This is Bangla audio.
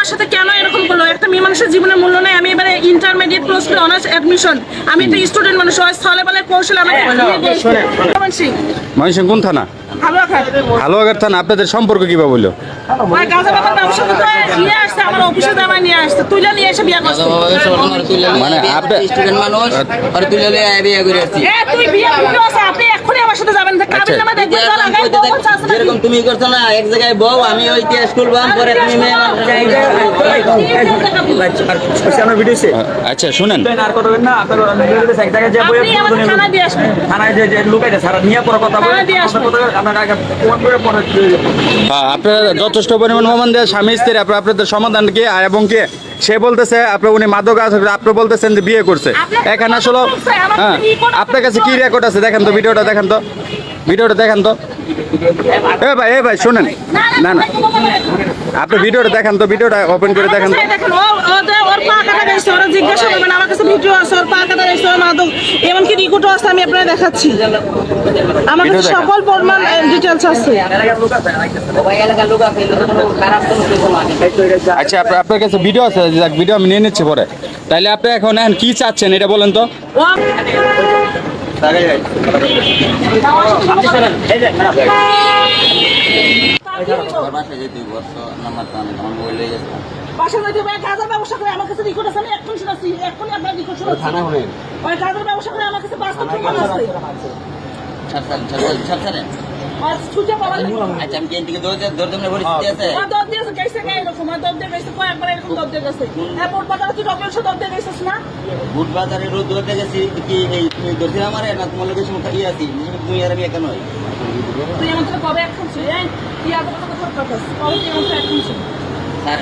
আমার সাথে কেন এরকম করলো? একটা মেয়ে মানুষের জীবনের মূল্য নেই। আমি এবারে ইন্টারমিডিয়েট প্লাস অনার্স অ্যাডমিশন, আমি একটা স্টুডেন্ট মানুষ, স্থলে বলে কৌশল আমাকে মানুষ কোন থানা? ভালো হালুয়াঘাট থানা। আপনাদের সম্পর্ক কিভাবে বললো? গাঁজা বাবার ব্যবসা করতে নিয়ে আসছে, আমার অফিসে দামা নিয়ে আসছে, তুলে নিয়ে এসে বিয়ে করছে। মানে আপনি স্টুডেন্ট মানুষ আর তুলে লিয়ে বিয়ে করে আসছি। তুই বিয়ে করতে আসছ, আপনি এক্ষুনি আমার সাথে যাবেন, কাবিল নামা দেখবেন, যেরকম তুমি করছো না, এক জায়গায় বউ, আমি ওই স্কুল বাম পরে তুমি মেয়ে আচ্ছা শুনেন, আপনি আমাকে থানায় দিয়ে আসবেন। আপনারা যথেষ্ট পরিমাণ প্রমাণ দেয় স্বামী স্ত্রী, আপনাদের সমাধান কি এবং কি সে বলতেছে আপনার উনি মাদক আছে, আপনি বলতেছেন যে বিয়ে করছে। এখানে আসলে হ্যাঁ, আপনার কাছে কি রেকর্ড আছে দেখেন তো, ভিডিওটা দেখেন তো, ভিডিওটা দেখেন তো। এ ভাই শুনেন, না না আপনি ভিডিওটা দেখেন তো, ভিডিওটা ওপেন করে দেখেন তো। ওর পা কাটা গেছে, ওরা জিজ্ঞাসা করবেন, আমার কাছে ভিডিও আছে, ওর পা কাটা গেছে, ওর মাদক, এমনকি রিকোটও আছে, আমি আপনারা দেখাচ্ছি। আমার কাছে সকল প্রমাণ ডিটেলস আছে। আচ্ছা আপনার কাছে ভিডিও আছে, ভিডিও আমি নিয়ে নিচ্ছি পরে। তাইলে আপনি এখন কি চাচ্ছেন এটা বলেন তো। বাসা যাইতে হবে, গাঁজার ব্যবসা করে আমার কাছে রিকোট আছে, আমি এক্ষুনি শোনাচ্ছি, এক্ষুনি আপনার রিকোট শোনাচ্ছি। ওই গাঁজার ব্যবসা করে আমার কাছে বাস্তব প্রমাণ আছে। আর ছুটে পাওয়া যায় না। আচ্ছা আমি দিকে দৌড় পরিস্থিতি আছে। আমার দর দিয়েছে, গেছে কে এরকম, আমার দর দিয়ে গেছে, কয়েকবার এরকম দর দিয়ে গেছে। হ্যাঁ, বোট বাজারে তুই ডকুমেন্টস দর দিয়ে গেছিস না? বুট বাজারে রোদ ধরতে গেছি কি এই তুমি দর্শন আমারে না তোমার লোকের সময় খাইয়ে আছি তুমি আর আমি একা নয়। তুই আমার সাথে কবে অ্যাকশন ছিল? তুই আগে কথা কথা কবে তুই আমার সাথে অ্যাকশন ছিল? স্যার